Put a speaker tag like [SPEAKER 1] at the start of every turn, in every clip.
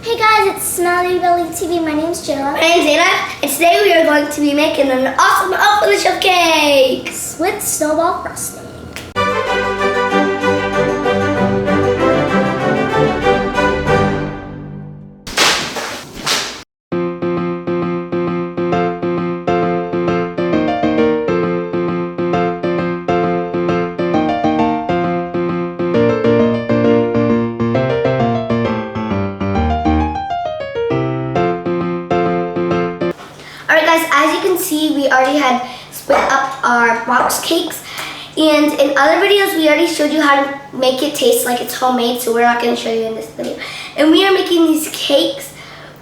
[SPEAKER 1] Hey guys, it's SmellyBellyTv. My name's Jayla.
[SPEAKER 2] My name's Aydah, and today we are going to be making an awesome off-the-shelf cakes
[SPEAKER 1] with snowball frosting.
[SPEAKER 2] Alright guys, as you can see, we already had split up our box cakes, and in other videos we already showed you how to make it taste like it's homemade, so we're not going to show you in this video. And we are making these cakes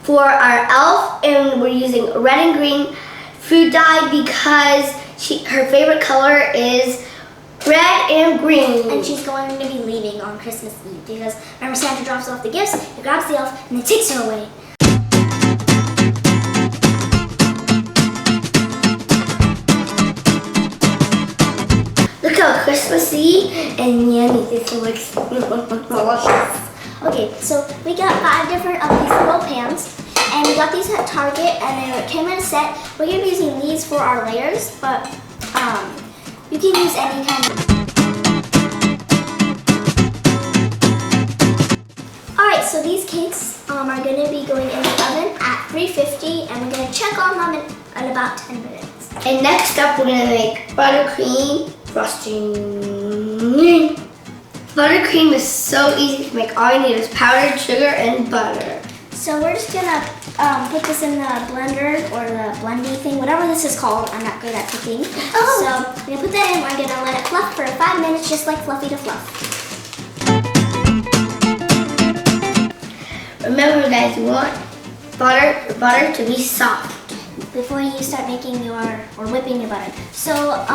[SPEAKER 2] for our elf, and we're using red and green food dye because her favorite color is red and green.
[SPEAKER 1] And she's going to be leaving on Christmas Eve because remember, Santa drops off the gifts, he grabs the elf, and then takes her away.
[SPEAKER 2] Look how Christmassy and yummy this looks. Delicious.
[SPEAKER 1] Okay, so we got 5 different of these little pans, and we got these at Target, and then it came in a set. We're gonna be using these for our layers, but you can use any kind of. Alright, so these cakes are gonna be going in the oven at 350, and we're gonna check on them in about 10 minutes.
[SPEAKER 2] And next up, we're gonna make buttercream frosting. Buttercream is so easy to make. All you need is powdered sugar and butter.
[SPEAKER 1] So we're just gonna put this in the blender or the blendy thing, whatever this is called. I'm not good at cooking.
[SPEAKER 2] Oh.
[SPEAKER 1] So we're gonna put that in. We're gonna let it fluff for 5 minutes, just like Fluffy to Fluff.
[SPEAKER 2] Remember guys, you want butter to be soft
[SPEAKER 1] Before you start making or whipping your butter. So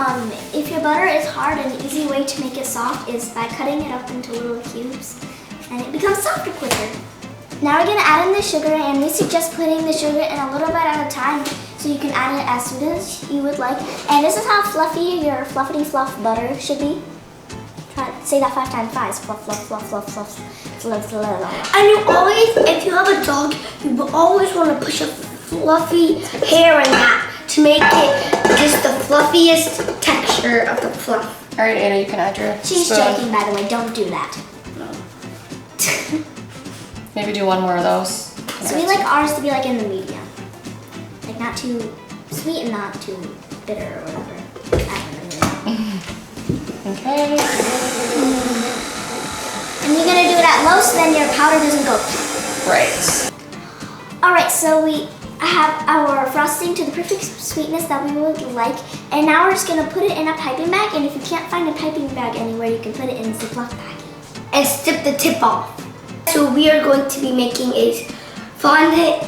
[SPEAKER 1] if your butter is hard, an easy way to make it soft is by cutting it up into little cubes, and it becomes softer quicker. Now we're gonna add in the sugar, and we suggest putting the sugar in a little bit at a time so you can add it as soon as you would like. And this is how fluffy your fluffity fluff butter should be. Say that 5 times fast. Fluff, fluff, fluff, fluff, fluff, fluff, fluff.
[SPEAKER 2] And you always, if you have a dog, you will always want to push a fluffy hair in that to make it just the fluffiest texture of the fluff.
[SPEAKER 3] All right, Aydah, you can add your
[SPEAKER 1] She's
[SPEAKER 3] spoon.
[SPEAKER 1] joking, by the way. Don't do that.
[SPEAKER 2] No.
[SPEAKER 3] Maybe do one more of those.
[SPEAKER 1] So we like ours to be like in the medium. Like not too sweet and not too bitter or whatever. I don't know.
[SPEAKER 3] Okay.
[SPEAKER 1] And you're gonna do it at low so then your powder doesn't go.
[SPEAKER 3] Right.
[SPEAKER 1] Alright, so we have our frosting to the perfect sweetness that we would like. And now we're just gonna put it in a piping bag, and if you can't find a piping bag anywhere, you can put it in a Ziploc bag.
[SPEAKER 2] And snip the tip off. So we are going to be making a fondant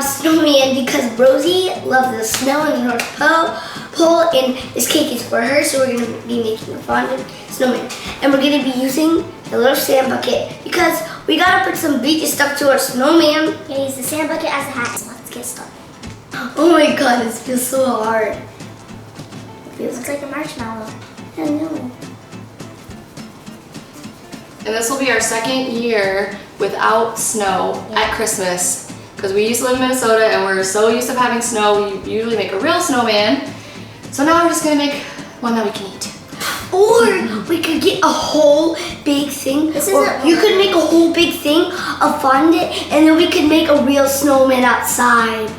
[SPEAKER 2] snowman because Rosie loves the snow in the North Pole, and this cake is for her, so we're going to be making a fondant snowman. And we're going to be using a little sand bucket because we got to put some beachy stuff to our snowman.
[SPEAKER 1] We're gonna use the sand bucket as a hat, so let's get started.
[SPEAKER 2] Oh my god, this feels so hard. It feels
[SPEAKER 1] Looks like a marshmallow.
[SPEAKER 2] I know.
[SPEAKER 3] And this will be our second year without snow at Christmas because we used to live in Minnesota and we're so used to having snow. We usually make a real snowman. So now we're just gonna make one that we can eat.
[SPEAKER 2] Or we could get a whole big thing. Or you could make a whole big thing of fondant, and then we could make a real snowman outside.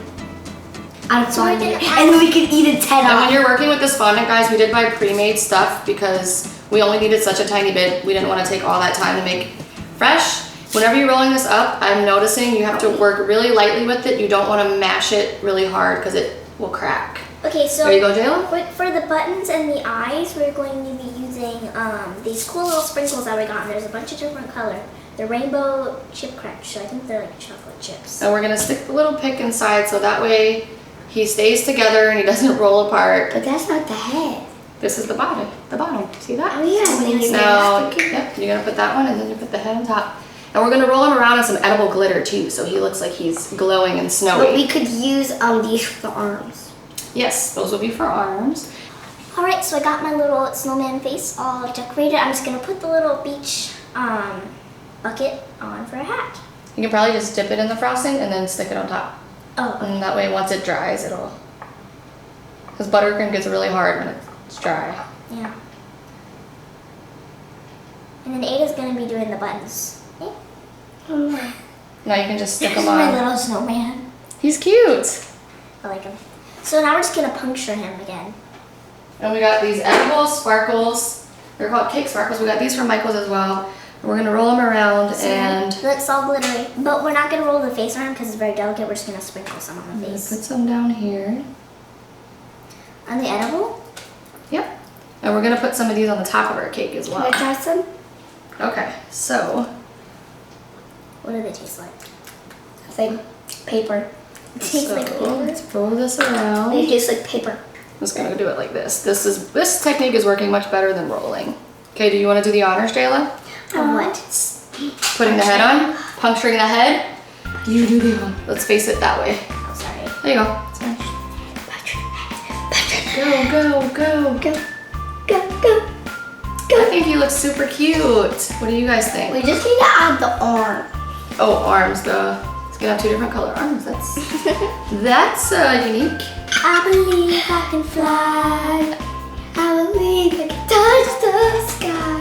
[SPEAKER 2] And then we could eat its head
[SPEAKER 3] And
[SPEAKER 2] off.
[SPEAKER 3] when you're working with this fondant, guys, we did buy pre-made stuff because we only needed such a tiny bit. We didn't want to take all that time to make fresh. Whenever you're rolling this up, I'm noticing you have to work really lightly with it. You don't want to mash it really hard because it will crack.
[SPEAKER 1] Okay, so
[SPEAKER 3] There you go, Jayla.
[SPEAKER 1] for the buttons and the eyes, we're going to be using these cool little sprinkles that we got. And there's a bunch of different color. The rainbow chip crunch, so I think they're like chocolate chips.
[SPEAKER 3] And we're gonna stick the little pick inside so that way he stays together and he doesn't roll apart.
[SPEAKER 2] But that's not the head.
[SPEAKER 3] This is the bottom. The bottom. See that?
[SPEAKER 2] Oh yeah. And then you
[SPEAKER 3] Now, yep, you're gonna put that one and then you put the head on top. And we're gonna roll him around in some edible glitter too, so he looks like he's glowing and snowy.
[SPEAKER 2] But we could use these for the arms.
[SPEAKER 3] Yes, those will be for arms.
[SPEAKER 1] Alright, so I got my little snowman face all decorated. I'm just gonna put the little beach bucket on for a hat.
[SPEAKER 3] You can probably just dip it in the frosting and then stick it on top.
[SPEAKER 1] Oh,
[SPEAKER 3] And that way, once it dries, it'll. Because buttercream gets really hard when it's dry.
[SPEAKER 1] yeah. And then Aydah's gonna be doing the buttons.
[SPEAKER 3] Now you can just stick
[SPEAKER 1] This
[SPEAKER 3] them
[SPEAKER 1] is my
[SPEAKER 3] on.
[SPEAKER 1] little snowman.
[SPEAKER 3] He's cute.
[SPEAKER 1] I like him. So now we're just gonna puncture him again.
[SPEAKER 3] And we got these edible sparkles. They're called cake sparkles. We got these from Michael's as well. And we're gonna roll them around and
[SPEAKER 1] It looks all glittery. But we're not gonna roll the face around because it's very delicate. We're just gonna sprinkle some on the
[SPEAKER 3] I'm gonna
[SPEAKER 1] face.
[SPEAKER 3] put some down here.
[SPEAKER 1] On the edible?
[SPEAKER 3] Yep. And we're gonna put some of these on the top of our cake as
[SPEAKER 2] Can I
[SPEAKER 3] well.
[SPEAKER 2] try some?
[SPEAKER 3] Okay, so
[SPEAKER 1] What do they taste like?
[SPEAKER 2] It's like paper.
[SPEAKER 1] It tastes like paper.
[SPEAKER 3] let's roll this around.
[SPEAKER 2] It tastes like paper.
[SPEAKER 3] I'm just gonna do it like this. This technique is working much better than rolling. Okay, do you want to do the honors, Jayla?
[SPEAKER 1] Of what?
[SPEAKER 3] Putting the head on, puncturing the head. You do the one. Let's face it that way.
[SPEAKER 1] Oh, sorry.
[SPEAKER 3] There you go. It's fine. Go, go, go.
[SPEAKER 2] Go, go, go.
[SPEAKER 3] I think you look super cute. What do you guys think?
[SPEAKER 2] We just need to add the arm.
[SPEAKER 3] Oh, arms. It's gonna have 2 different color arms. That's unique.
[SPEAKER 1] I believe I can fly.
[SPEAKER 2] I believe I can touch the sky.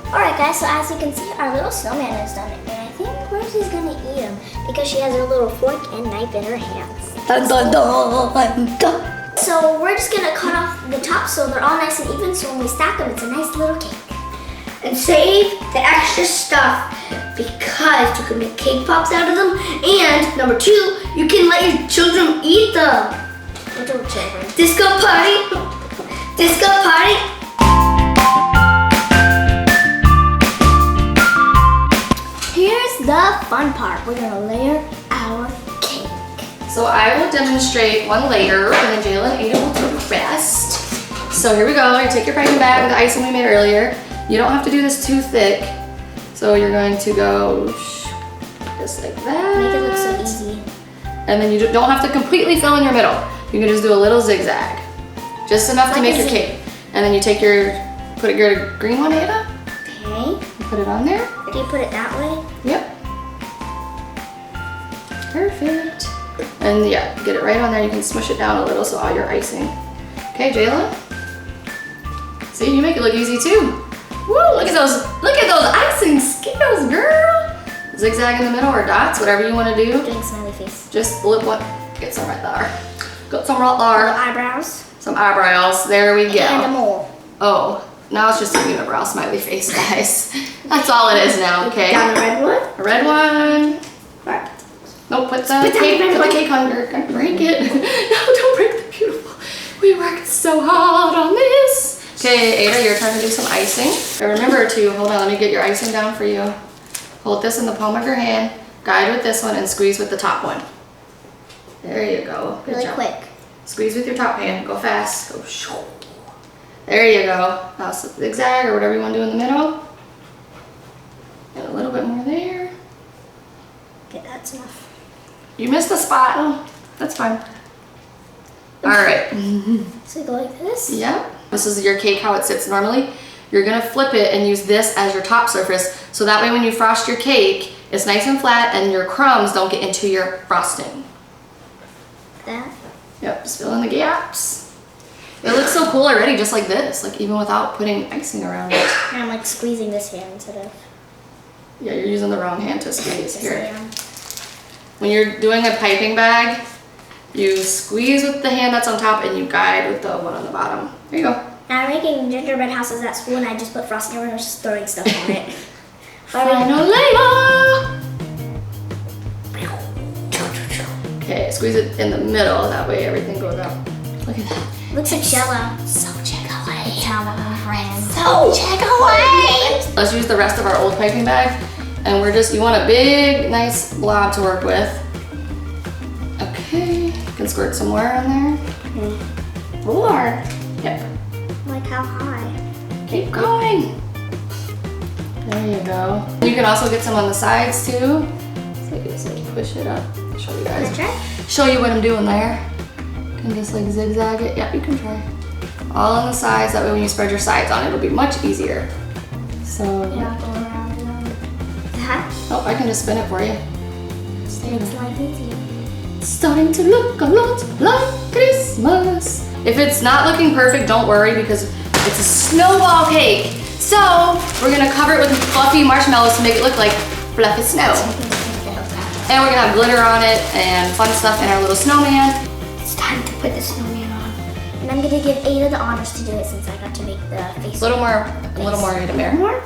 [SPEAKER 1] Alright guys, so as you can see, our little snowman is done. And I think Rosie's gonna eat him because she has her little fork and knife in her hands.
[SPEAKER 2] Dun, dun, dun, dun.
[SPEAKER 1] So we're just gonna cut off the top so they're all nice and even, so when we stack them, it's a nice little cake.
[SPEAKER 2] And save the extra stuff because you can make cake pops out of them. And number 2, you can let your children eat them.
[SPEAKER 1] Little children.
[SPEAKER 2] Disco party. Disco party.
[SPEAKER 1] Here's the fun part. We're gonna layer our cake.
[SPEAKER 3] So I will demonstrate one layer, and then Jayla and Aydah will do the rest. So here we go. You take your piping bag with the icing we made earlier. You don't have to do this too thick. So you're going to go just like that.
[SPEAKER 1] Make it look so easy.
[SPEAKER 3] And then you don't have to completely fill in your middle. You can just do a little zigzag. Just enough to
[SPEAKER 1] Like
[SPEAKER 3] make
[SPEAKER 1] a
[SPEAKER 3] your
[SPEAKER 1] zig.
[SPEAKER 3] cake. And then you take your green one, Aydah.
[SPEAKER 1] Okay.
[SPEAKER 3] You put it on there.
[SPEAKER 1] Do you put it that way?
[SPEAKER 3] Yep. Perfect. And yeah, get it right on there. You can smush it down a little so all your icing. Okay, Jayla. See, you make it look easy too. Woo! Look at those icing skills, girl. Zigzag in the middle or dots, whatever you want to do.
[SPEAKER 1] Doing smiley face.
[SPEAKER 3] Just flip one. Get some right there. Got some right
[SPEAKER 1] Little
[SPEAKER 3] there.
[SPEAKER 1] eyebrows.
[SPEAKER 3] Some eyebrows. There we go.
[SPEAKER 1] And a mole.
[SPEAKER 3] Oh, now it's just a unibrow smiley face, guys. That's all it is now, okay?
[SPEAKER 2] Down the red one.
[SPEAKER 3] A red one.
[SPEAKER 2] Right.
[SPEAKER 3] No, put the
[SPEAKER 2] down
[SPEAKER 3] cake,
[SPEAKER 2] the red
[SPEAKER 3] put the
[SPEAKER 2] one.
[SPEAKER 3] cake under. Don't break it. No, don't break the beautiful. We worked so hard on this. Okay, Aydah, your turn to do some icing. And remember to, hold on, let me get your icing down for you. Hold this in the palm of your hand, guide with this one, and squeeze with the top one. There you go. Good
[SPEAKER 1] Really
[SPEAKER 3] job.
[SPEAKER 1] quick.
[SPEAKER 3] Squeeze with your top hand. Go fast. Go shoo. There you go. Now zigzag or whatever you want to do in the middle. And a little bit more there.
[SPEAKER 1] Okay, that's enough.
[SPEAKER 3] You missed a spot. Oh, that's fine. All right.
[SPEAKER 1] So you go like this.
[SPEAKER 3] Yep. This is your cake how it sits normally. You're gonna flip it and use this as your top surface. So that way when you frost your cake, it's nice and flat and your crumbs don't get into your frosting.
[SPEAKER 1] That.
[SPEAKER 3] Yep, just fill in the gaps. It looks so cool already, just like this, like even without putting icing around it.
[SPEAKER 1] And I'm like squeezing this hand instead of
[SPEAKER 3] Yeah, you're using the wrong hand to squeeze
[SPEAKER 1] this
[SPEAKER 3] here.
[SPEAKER 1] hand.
[SPEAKER 3] When you're doing a piping bag, you squeeze with the hand that's on top and you guide with the one on the bottom. There you go.
[SPEAKER 1] Now I'm making gingerbread houses at school and I just put frosting over and I was just throwing stuff on it.
[SPEAKER 3] Final layer. Okay, squeeze it in the middle, that way everything goes out. Look at that.
[SPEAKER 1] Looks like Jello.
[SPEAKER 3] So check away.
[SPEAKER 1] It's how my friends.
[SPEAKER 3] So check away. Let's use the rest of our old piping bag. And you want a big, nice blob to work with. Okay, you can squirt some more on there.
[SPEAKER 2] More.
[SPEAKER 3] Yep.
[SPEAKER 1] Like how high?
[SPEAKER 3] Keep going. There you go. You can also get some on the sides too. So you just like push it up. I'll show you
[SPEAKER 1] Can I
[SPEAKER 3] guys.
[SPEAKER 1] try?
[SPEAKER 3] Show you what I'm doing there. You can just like zigzag it. Yeah, you can try. All on the sides. That way when you spread your sides on, it'll be much easier. So
[SPEAKER 1] Yeah, go around. Uh-huh.
[SPEAKER 3] Oh, I can just spin it for you.
[SPEAKER 1] Makes life easier.
[SPEAKER 3] It's starting to look a lot like Christmas. If it's not looking perfect, don't worry because it's a snowball cake. So we're gonna cover it with fluffy marshmallows to make it look like fluffy snow. And we're gonna have glitter on it and fun stuff in our little snowman.
[SPEAKER 2] It's time to put the snowman on.
[SPEAKER 1] And I'm gonna give Aydah the honors to do it since I got to make the face.
[SPEAKER 3] A little more Aydah Bear.
[SPEAKER 2] More?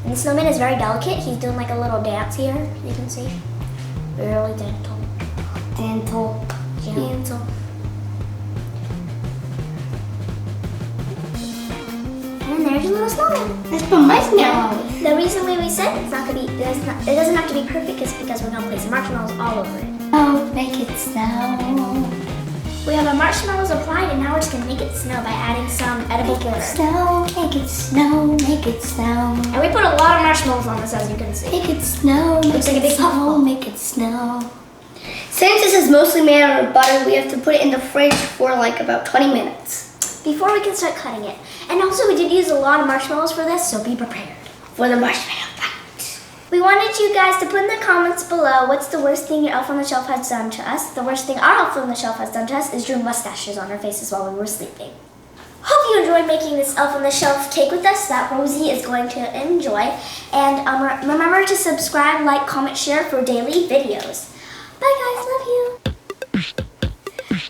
[SPEAKER 1] And the snowman is very delicate. He's doing like a little dance here, you can see. Really gentle.
[SPEAKER 2] Gentle.
[SPEAKER 1] Gentle. And there's your little snowman.
[SPEAKER 2] Let's put my snowman.
[SPEAKER 1] The reason why we said it's not gonna be, it doesn't have to be perfect is because we're gonna place marshmallows all over it.
[SPEAKER 2] Oh, make it snow.
[SPEAKER 1] We have our marshmallows applied and now we're just gonna make it snow by adding some edible glitter.
[SPEAKER 2] Snow, make it snow, make it snow.
[SPEAKER 1] And we put a lot of marshmallows on this as you can see.
[SPEAKER 2] Make it snow, make
[SPEAKER 1] Looks like a
[SPEAKER 2] it
[SPEAKER 1] big
[SPEAKER 2] snow,
[SPEAKER 1] puffball.
[SPEAKER 2] make it snow. Since this is mostly made out of butter, we have to put it in the fridge for like about 20 minutes.
[SPEAKER 1] Before we can start cutting it. And also we did use a lot of marshmallows for this, so be prepared.
[SPEAKER 2] For the marshmallow fight.
[SPEAKER 1] We wanted you guys to put in the comments below what's the worst thing your elf on the shelf has done to us. The worst thing our elf on the shelf has done to us is drew mustaches on our faces while we were sleeping. Hope you enjoyed making this elf on the shelf cake with us that Rosie is going to enjoy. And remember to subscribe, like, comment, share for daily videos. Bye guys, love you.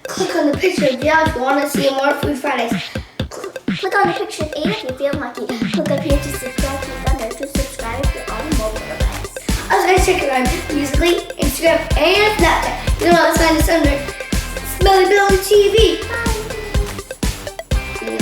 [SPEAKER 2] Click on the picture of Dad if you want to see more Food Fridays.
[SPEAKER 1] Click on the picture of Aydah if you feel lucky. Click up here to subscribe. Click on there to subscribe if you're on a mobile device.
[SPEAKER 2] I was going to check it out Musically, Instagram, and Snapchat. You know how to find us under SmellyBellyTV.
[SPEAKER 1] Bye.